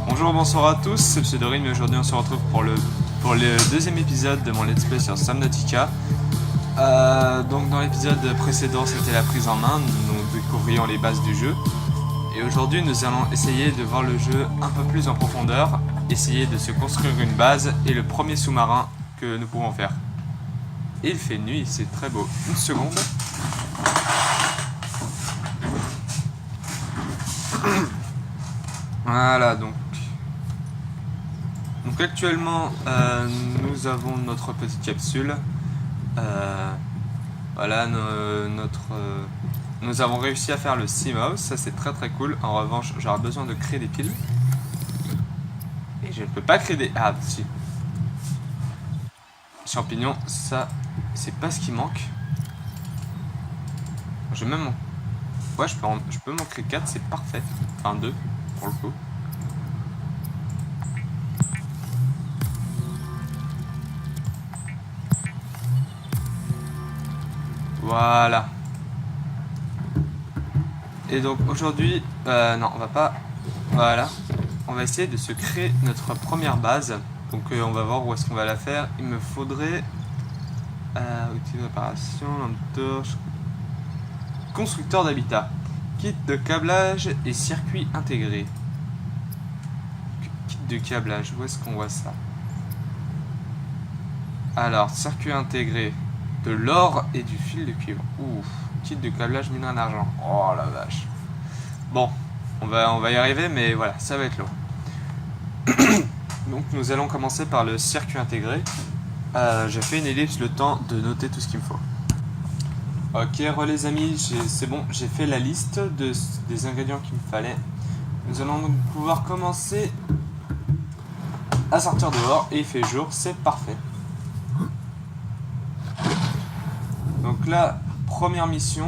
Bonjour, bonsoir à tous, c'est Pseudorine, mais aujourd'hui on se retrouve pour le deuxième épisode de mon let's play sur Subnautica. Donc dans l'épisode précédent c'était la prise en main, nous découvrions les bases du jeu. Et aujourd'hui nous allons essayer de voir le jeu un peu plus en profondeur, essayer de se construire une base et le premier sous-marin que nous pouvons faire. Et il fait nuit, c'est très beau. Une seconde. Voilà, donc actuellement nous avons notre petite capsule. Voilà, nous avons réussi à faire le Seamouse, ça c'est très très cool. En revanche, j'aurai besoin de créer des piles. Et je ne peux pas créer des... Ah, si. Champignons, ça, c'est pas ce qui manque. Je vais même... Ouais, je peux m'en créer 4, c'est parfait. Enfin 2, pour le coup. Voilà. Et donc aujourd'hui, non, on va pas. Voilà. On va essayer de se créer notre première base. Donc on va voir où est-ce qu'on va la faire. Il me faudrait outil de réparation, lampe torche, constructeur d'habitat, kit de câblage et circuit intégré. Kit de câblage. Où est-ce qu'on voit ça? Alors circuit intégré. De l'or et du fil de cuivre. Ouf, kit de câblage minerai d'argent. Oh la vache. Bon, on va y arriver, mais voilà, ça va être long. Donc nous allons commencer par le circuit intégré. J'ai fait une ellipse le temps de noter tout ce qu'il me faut. Ok, les amis, c'est bon, j'ai fait la liste des ingrédients qu'il me fallait. Nous allons donc pouvoir commencer à sortir dehors et il fait jour, c'est parfait. Donc la première mission,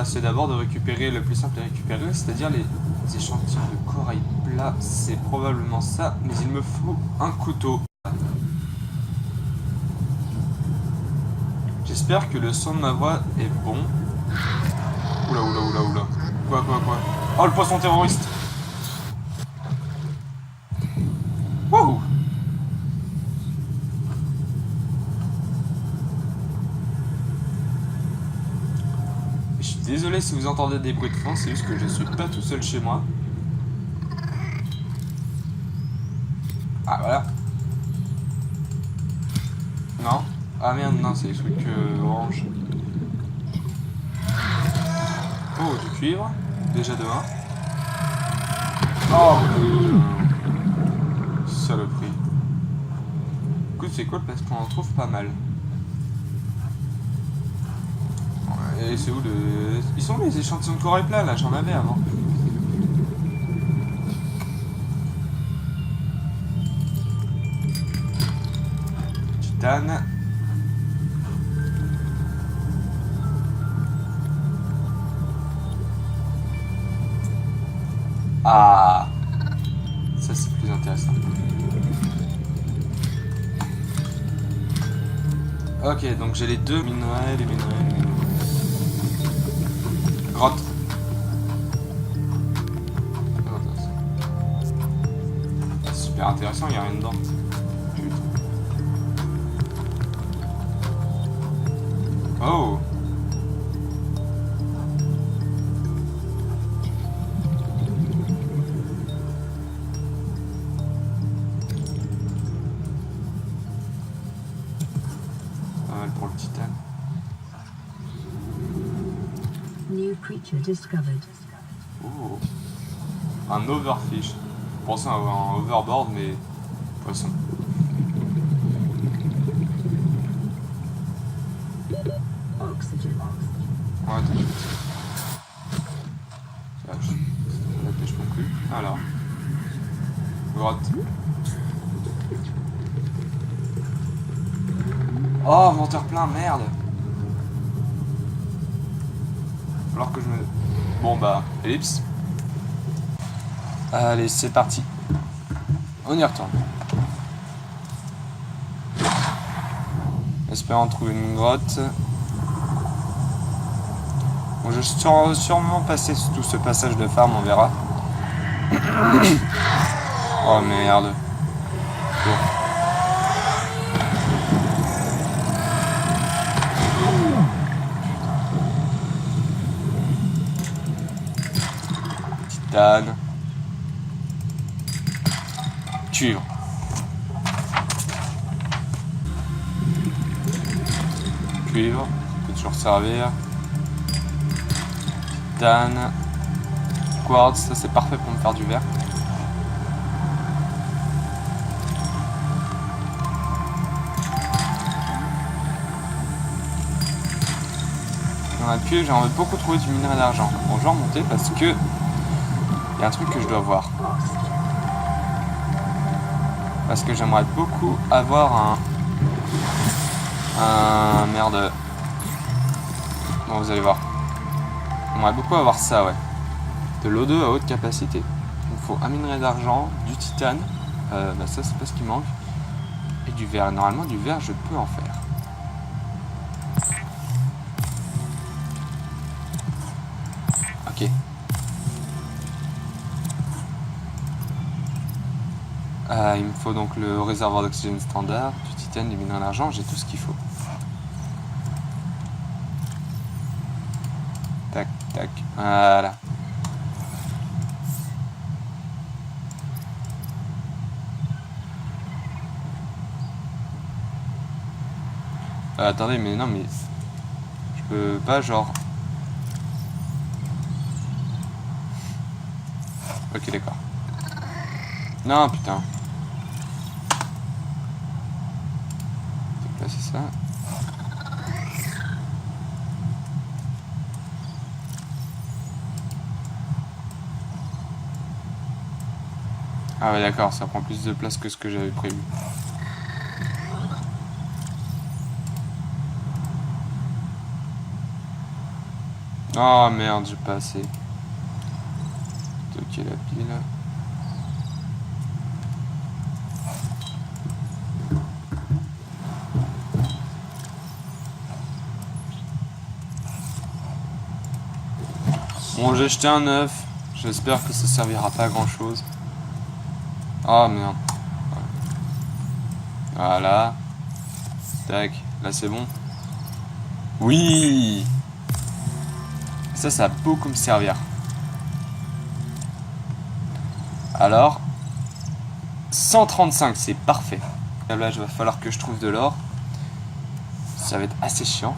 c'est d'abord de récupérer le plus simple à récupérer, c'est-à-dire les échantillons de corail plat. C'est probablement ça, mais il me faut un couteau. J'espère que le son de ma voix est bon. Oula, oula, oula, oula. Quoi. Oh, le poisson terroriste. Wouhou. Désolé si vous entendez des bruits de fond, c'est juste que je suis pas tout seul chez moi. Ah voilà. Non. Ah merde, non, c'est les trucs orange. Oh, du cuivre. Déjà de 1. Oh saloperie. Écoute, c'est cool parce qu'on en trouve pas mal. Et c'est où le... Ils sont où les échantillons de corail plat là? J'en avais avant. Titane. Ah, ça c'est plus intéressant. Ok, donc j'ai les deux minerais, les minerais. Grotte. Super intéressant, il n'y a rien dedans. Oh. Pas mal pour le titane. New creature discovered. Oh. Un overfish. Je pensais avoir un overboard, mais poisson. Oxygen. Ouais, t'inquiète. Ça, la pêche non plus. Alors. Grotte. Oh, venteur plein, merde. Alors que je me... Bon bah, ellipse. Allez, c'est parti. On y retourne. Espérons trouver une grotte. Bon, je vais sûrement passer tout ce passage de farm, on verra. Oh merde. Bon. Titane. Cuivre. Cuivre, peut toujours servir. Titane. Quartz, ça c'est parfait pour me faire du verre. Dans la cuve, j'aimerais beaucoup trouver du minerai d'argent. Bon, je vais remonter parce que il y a un truc que je dois voir. Parce que j'aimerais beaucoup avoir un merde. Bon, vous allez voir. J'aimerais beaucoup avoir ça, ouais. De l'O2 à haute capacité. Il me faut un minerai d'argent, du titane. Bah ça, c'est pas ce qui manque. Et du verre. Normalement, du verre, je peux en faire. Ok. Il me faut donc le réservoir d'oxygène standard, du titane, du minerai d'argent, j'ai tout ce qu'il faut. Tac, tac, voilà. Attendez, mais non, mais je peux pas genre... Ok, d'accord. Non, putain. Déplacer ça. Ah ouais, d'accord, ça prend plus de place que ce que j'avais prévu. Oh merde, j'ai pas assez. Stocker la pile. Bon, j'ai jeté un œuf. J'espère que ça servira pas à grand chose. Oh merde. Voilà. Tac. Là c'est bon. Oui. Ça va beaucoup me servir. Alors 135, c'est parfait. Là, il va falloir que je trouve de l'or. Ça va être assez chiant.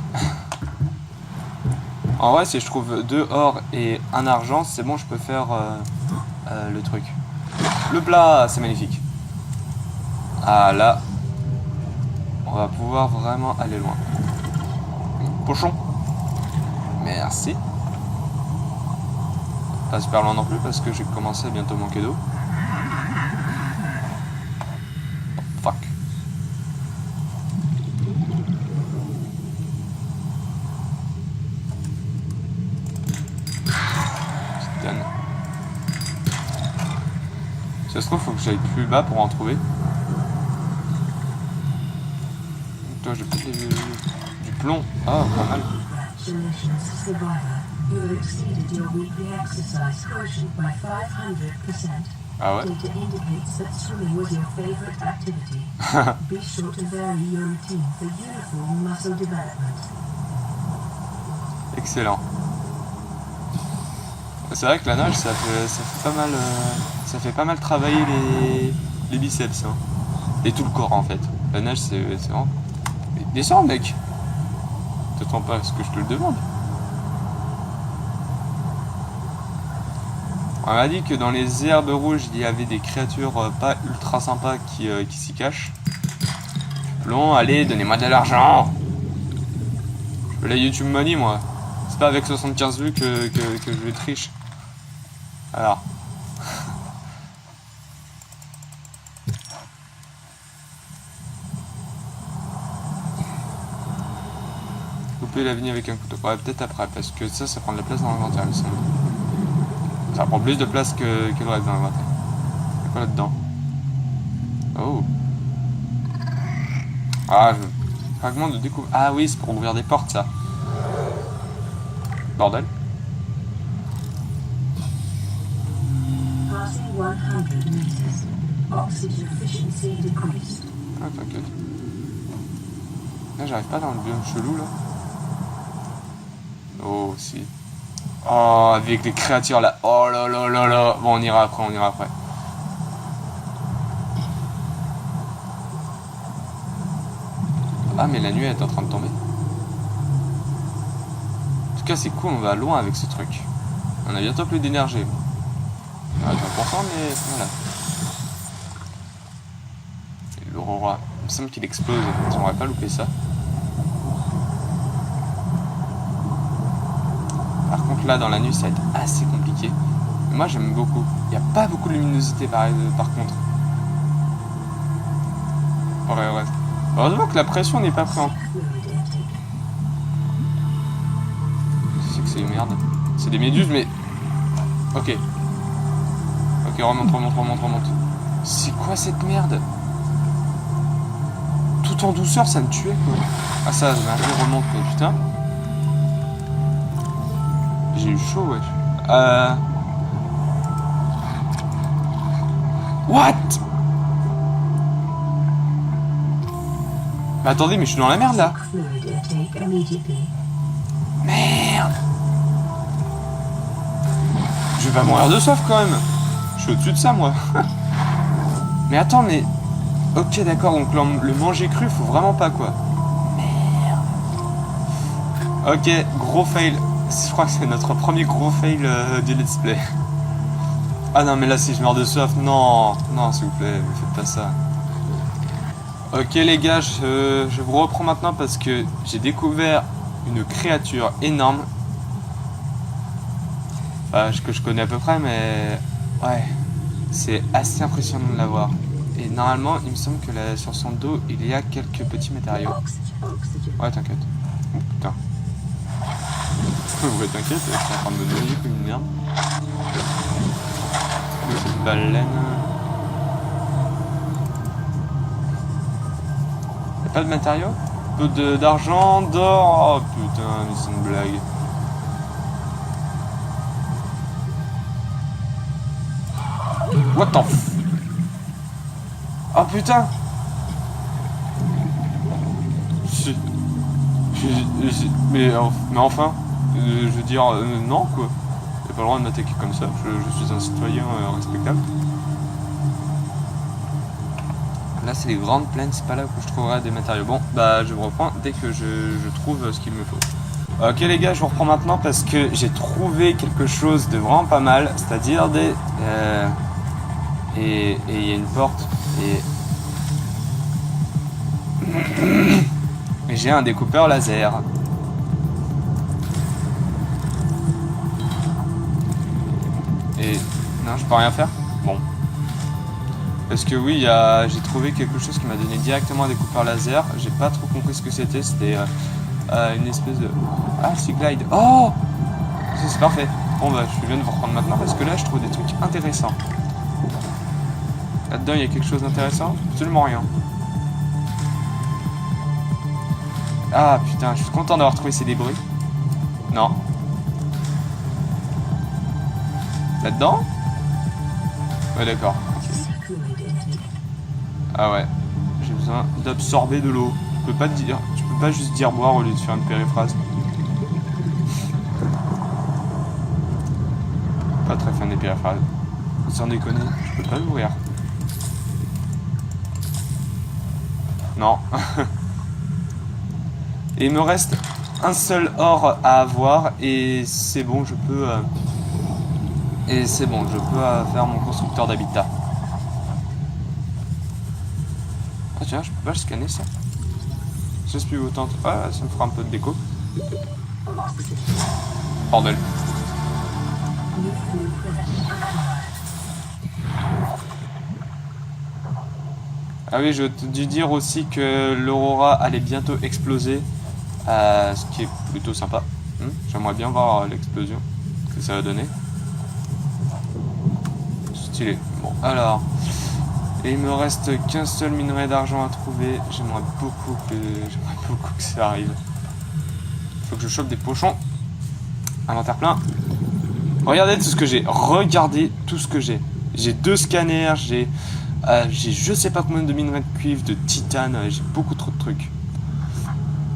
En vrai, si je trouve 2 or et 1 argent, c'est bon, je peux faire le truc. Le plat, c'est magnifique. Ah là, on va pouvoir vraiment aller loin. Pochon. Merci. Pas super loin non plus parce que j'ai commencé à bientôt manquer d'eau. Oh, fuck. Titane. Si ça se trouve, faut que j'aille plus bas pour en trouver. Toi, j'ai peut-être du plomb. Ah, pas mal. Congratulations, survivor. You have exceeded your weekly exercise quotient by 500%. Ah ouais. Data indicates that swimming was your favorite activity. Be sure to vary your routine for uniform muscle development. Excellent. C'est vrai que la nage, ça fait pas mal travailler les biceps, hein. Et tout le corps en fait. La nage, c'est vraiment... Mais descends, mec. T'attends pas à ce que je te le demande. On m'a dit que dans les herbes rouges, il y avait des créatures pas ultra sympas qui s'y cachent. Plomb, allez, donnez-moi de l'argent. Je veux la YouTube money, moi. C'est pas avec 75 vues que je vais triche. Alors. Couper l'avenir avec un couteau. Ouais, peut-être après, parce que ça prend de la place dans l'inventaire, il me semble. Ça prend plus de place que le reste dans l'inventaire. Il y a quoi là-dedans? Oh. Ah, fragment de découverte. Ah oui, c'est pour ouvrir des portes, ça. Bordel. Passing meters. Oxygen efficiency decreased. Ah, t'inquiète. Là, j'arrive pas dans le biome chelou, là. Oh, si. Oh, avec les créatures, là. Oh là là là là. Bon, on ira après, on ira après. Ah, mais la nuit est en train de tomber. En tout cas, c'est cool, on va loin avec ce truc. On a bientôt plus d'énergie. On a 20%, mais voilà. Et l'Aurora, il me semble qu'il explose. J'aurais pas loupé ça. Par contre, là, dans la nuit, ça va être assez compliqué. Mais moi, j'aime beaucoup. Il n'y a pas beaucoup de luminosité, par contre. Ouais. Heureusement que la pression n'est pas prise en... Je sais que c'est une merde. C'est des méduses, mais... Ok. Ok, remonte. C'est quoi cette merde? Tout en douceur, ça me tuait, quoi. Ah, ça m'a fait remonter, mais putain. J'ai eu chaud, wesh. What? Bah attendez, mais je suis dans la merde, là. Merde. Je vais pas mourir de soif, quand même. Je suis au-dessus de ça, moi. Mais attends, mais... Ok, d'accord, donc le manger cru, faut vraiment pas, quoi. Merde. Ok, gros fail. Je crois que c'est notre premier gros fail du let's play. Ah non, mais là, si je meurs de soif, non, s'il vous plaît, ne faites pas ça. Ok, les gars, je vous reprends maintenant parce que j'ai découvert une créature énorme. Que je connais à peu près, mais... Ouais, c'est assez impressionnant de la voir. Et normalement, il me semble que là, sur son dos, il y a quelques petits matériaux. Ouais, t'inquiète. Oh, putain. Ouais, t'inquiète, je suis en train de me noyer comme une merde. Cette baleine. Y'a pas de matériaux? Peu d'argent, d'or. Oh putain, mais c'est une blague. What the f... Oh putain. Mais enfin, je veux dire, non quoi. T'as pas le droit de m'attaquer comme ça, je suis un citoyen respectable. Là c'est les grandes plaines, c'est pas là où je trouverai des matériaux. Bon, bah je vous reprends dès que je trouve ce qu'il me faut. Ok les gars, je vous reprends maintenant parce que j'ai trouvé quelque chose de vraiment pas mal, c'est-à-dire des... Et il y a une porte et j'ai un découpeur laser. Et non, je peux rien faire. Bon. Parce que oui, j'ai trouvé quelque chose qui m'a donné directement un découpeur laser. J'ai pas trop compris ce que c'était. C'était une espèce de... Ah, c'est glide. Oh, c'est parfait. Bon bah, je viens de vous reprendre maintenant parce que là, je trouve des trucs intéressants. Là-dedans, il y a quelque chose d'intéressant? Absolument rien. Ah putain, je suis content d'avoir trouvé ces débris. Non. Là-dedans? Ouais, d'accord. Okay. Ah ouais. J'ai besoin d'absorber de l'eau. Tu peux pas juste dire boire au lieu de faire une périphrase. Pas très fan des périphrases. Sans déconner, je peux pas l'ouvrir. Non. Et il me reste un seul or à avoir et c'est bon, je peux faire mon constructeur d'habitat. Ah tiens, je peux pas scanner ça. Ça c'est plus autant. Ah, ça me fera un peu de déco. Bordel. Ah oui, je dû dire aussi que l'Aurora allait bientôt exploser, ce qui est plutôt sympa. J'aimerais bien voir l'explosion que ça va donner. Stylé. Bon, alors, et il me reste qu'un seul minerai d'argent à trouver. J'aimerais beaucoup que ça arrive. Faut que je chope des pochons. Inventaire plein. Regardez tout ce que j'ai. Regardez tout ce que j'ai. J'ai 2 scanners, j'ai je sais pas combien de minerais de cuivre, de titane, j'ai beaucoup trop de trucs.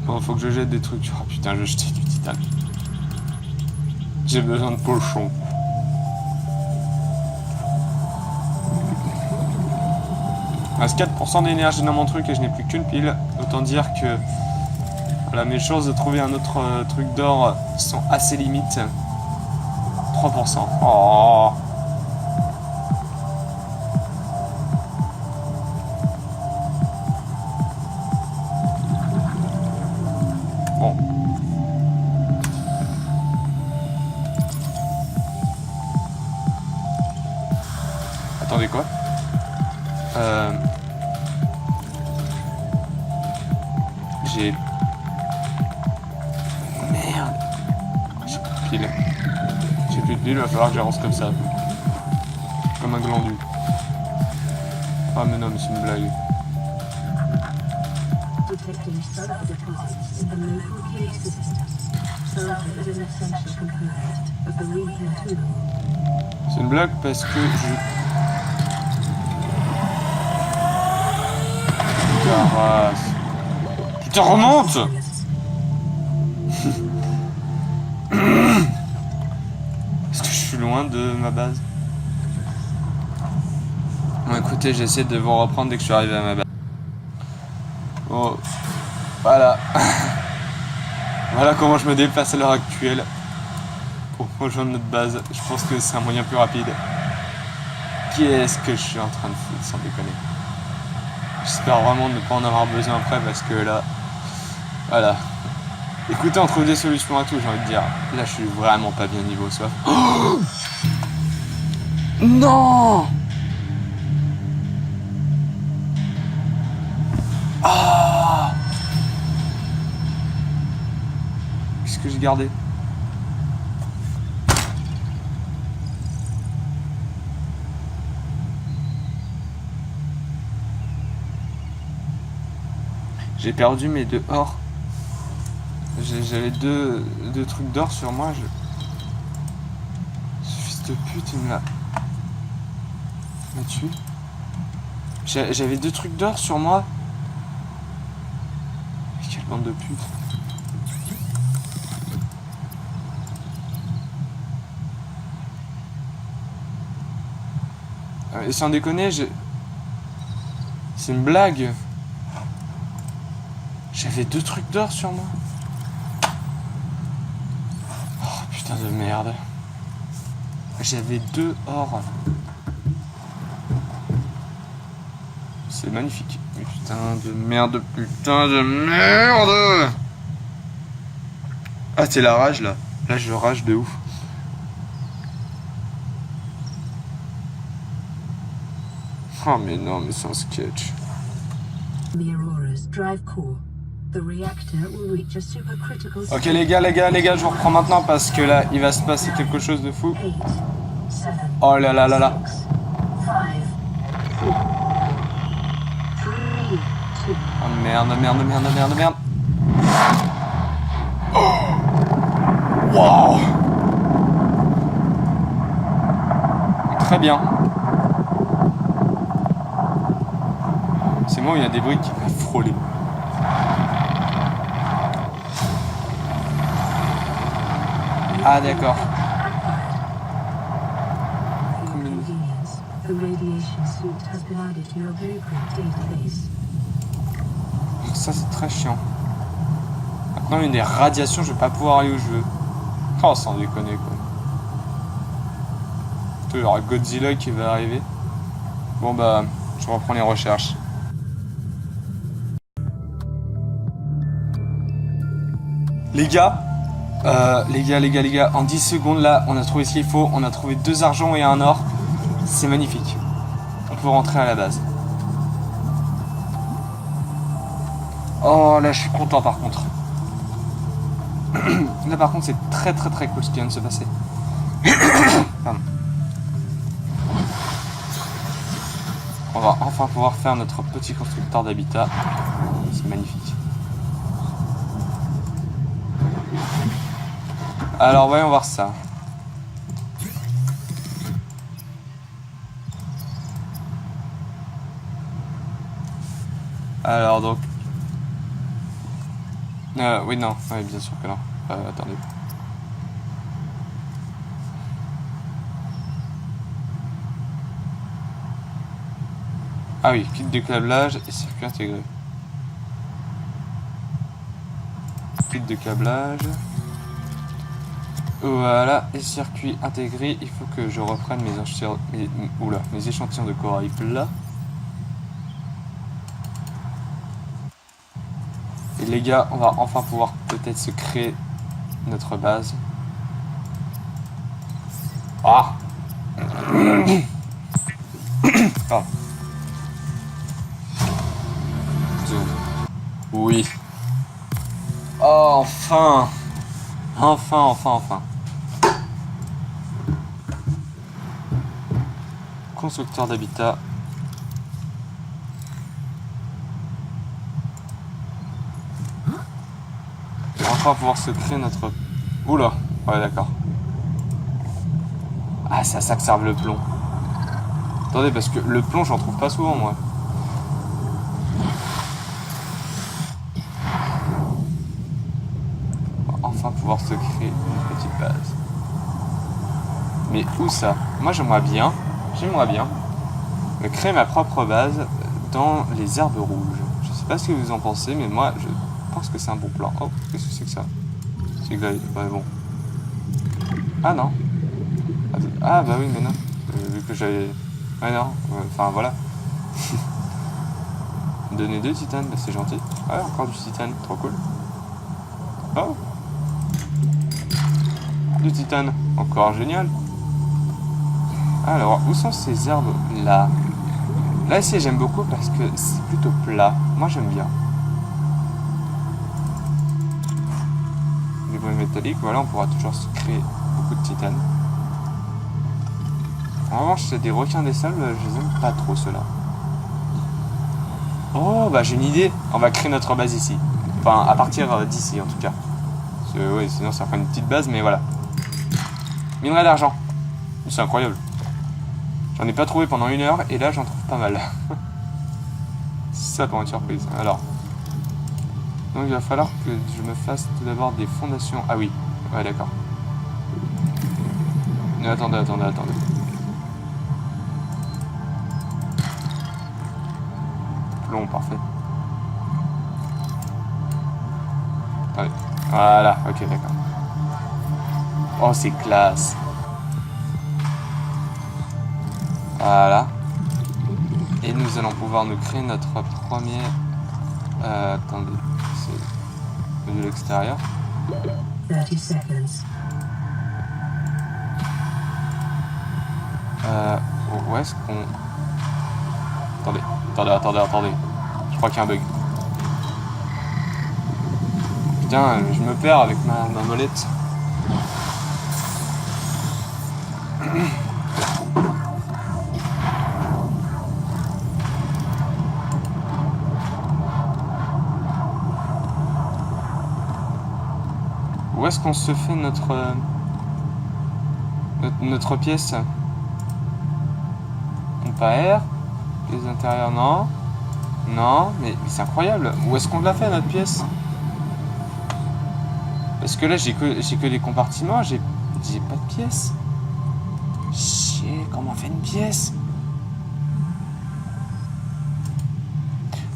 Bon, faut que je jette des trucs. Oh putain, je jetais du titane. J'ai besoin de pochon. Il reste 4% d'énergie dans mon truc et je n'ai plus qu'une pile. Autant dire que voilà, mes chances de trouver un autre truc d'or sont assez limites. 3%. Oh. Bon. Attendez quoi? J'ai... Merde. J'ai plus de pile. J'ai plus de pile, il va falloir que j'avance comme ça. Comme un glandu. Ah mais non, mais c'est une blague. Detecting sulfur deposits in the local cave system. Sulfur is an essential component of the Reaper tool. C'est une blague parce que je... Carasse. Putain, remonte. Est-ce que je suis loin de ma base? Bon écoutez, j'essaie de vous reprendre dès que je suis arrivé à ma base. Oh, voilà. Voilà comment je me déplace à l'heure actuelle pour rejoindre notre base. Je pense que c'est un moyen plus rapide. Qu'est-ce que je suis en train de foutre, sans déconner. J'espère vraiment ne pas en avoir besoin après parce que là... Voilà. Écoutez, on trouve des solutions à tout, j'ai envie de dire. Là, je suis vraiment pas bien niveau soif. Oh non. Ah. Qu'est-ce que j'ai gardé? J'ai perdu mes 2 or. J'avais deux trucs d'or sur moi. Ce fils de pute, il me l'a tué. J'avais 2 trucs d'or sur moi. Quelle bande de pute. Et sans déconner, c'est une blague. J'avais 2 trucs d'or sur moi. Oh putain de merde. J'avais 2 or. C'est magnifique. Putain de merde, putain de merde. Ah c'est la rage là. Là je rage de ouf. Oh mais non, mais c'est un sketch. The Aurora's drive core. The reactor will reach a supercritical Ok les gars, je vous reprends maintenant parce que là il va se passer quelque chose de fou. 8, 7, Oh là là là là. 6, 5, 4, 3, 2. Oh merde. Oh wow. Très bien. C'est moi où il y a des bruits qui m'ont frôlé. Ah d'accord. For your convenience, the radiation suit has been added to your blueprint database. Ça c'est très chiant. Maintenant une des radiations, je vais pas pouvoir aller où je veux. Oh sans déconner quoi. Il y aura Godzilla qui va arriver. Bon bah, je reprends les recherches. Les gars, en 10 secondes là, on a trouvé ce qu'il faut. On a trouvé 2 argents et 1 or. C'est magnifique. On peut rentrer à la base. Oh là, je suis content par contre. Là par contre, c'est très cool ce qui vient de se passer. Pardon. On va enfin pouvoir faire notre petit constructeur d'habitat. C'est magnifique. Alors voyons voir ça. Alors donc... oui, non, oui, bien sûr que non. Attendez. Ah oui, kit de câblage et circuit intégré. Kit de câblage. Voilà, et circuit intégré. Il faut que je reprenne mes échantillons de corail plat. Et les gars, on va enfin pouvoir peut-être se créer notre base. Ah. Ah. Oui. Oh, enfin. Enfin. Constructeur d'habitat. On va enfin pouvoir se créer notre... Oula. Ouais, d'accord. Ah, c'est à ça que serve le plomb. Attendez, parce que le plomb, j'en trouve pas souvent, moi. On va enfin pouvoir se créer une petite base. Mais où ça? Moi, j'aimerais bien me créer ma propre base dans les herbes rouges. Je sais pas ce que vous en pensez, mais moi, je pense que c'est un bon plan. Oh, qu'est-ce que c'est que ça? C'est Glide, ouais, bon. Ah non. Ah bah oui, mais non. Vu que j'avais... Ouais, non, enfin voilà. Donner 2 titanes, bah, c'est gentil. Ouais, encore du titane, trop cool. Oh. Du titane, encore génial. Alors, où sont ces herbes là? Là, ici, j'aime beaucoup parce que c'est plutôt plat. Moi, j'aime bien. Du bruit métallique, voilà, on pourra toujours se créer beaucoup de titane. En revanche, c'est des requins des salles, je les aime pas trop ceux-là. Oh, bah j'ai une idée. On va créer notre base ici. Enfin, à partir d'ici en tout cas. Oui, sinon ça fera une petite base, mais voilà. Minerai d'argent. C'est incroyable. J'en ai pas trouvé pendant 1 heure et là j'en trouve pas mal. C'est ça pour une surprise. Alors. Donc il va falloir que je me fasse tout d'abord des fondations. Ah oui. Ouais, d'accord. Mais attendez. Plomb, parfait. Ouais. Voilà, ok, d'accord. Oh, c'est classe. Voilà. Et nous allons pouvoir nous créer notre premier... attendez, c'est de l'extérieur. 30 seconds. Où est-ce qu'on... Attendez. Je crois qu'il y a un bug. Putain, je me perds avec ma molette. Où est-ce qu'on se fait notre pièce? Pompe à air. Les intérieurs, non. Non, mais c'est incroyable. Où est-ce qu'on l'a fait, notre pièce? Parce que là, j'ai que des compartiments, j'ai pas de pièce. Chier, comment on fait une pièce?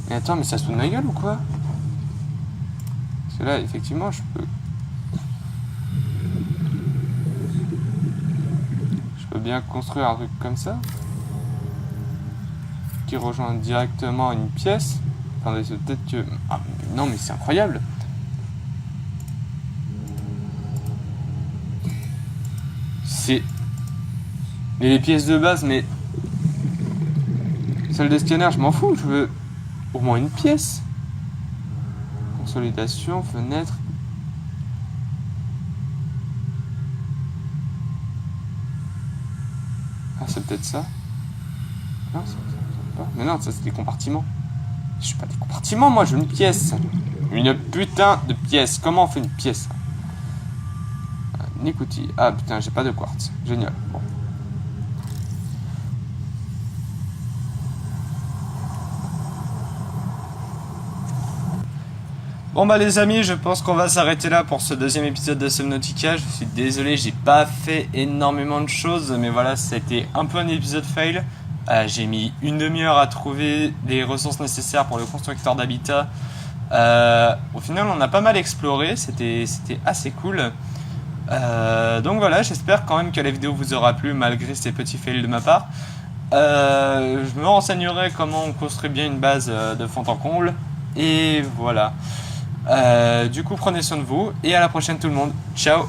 Mais attends, mais ça se fout de ma gueule ou quoi? Parce que là, effectivement, je peux bien construire un truc comme ça. Qui rejoint directement une pièce. Attendez, c'est peut-être que... Ah, non, mais c'est incroyable. C'est... Les pièces de base, mais... Celle de scanner, je m'en fous. Je veux au moins une pièce. Consolidation, fenêtre... Ah, c'est peut-être ça. Non, c'est pas. Mais non, ça c'est des compartiments. Je suis pas des compartiments, moi, je veux une pièce. Une putain de pièce. Comment on fait une pièce? Nikouti. Ah putain, j'ai pas de quartz. Génial. Bon. Bon bah les amis, je pense qu'on va s'arrêter là pour ce deuxième épisode de Subnautica. Je suis désolé, j'ai pas fait énormément de choses, mais voilà, c'était un peu un épisode fail. J'ai mis une demi-heure à trouver les ressources nécessaires pour le constructeur d'habitat. Au final, on a pas mal exploré, c'était assez cool. Donc voilà, j'espère quand même que la vidéo vous aura plu malgré ces petits fails de ma part. Je me renseignerai comment on construit bien une base de fond en comble. Et voilà. Du coup, prenez soin de vous et à la prochaine tout le monde. Ciao!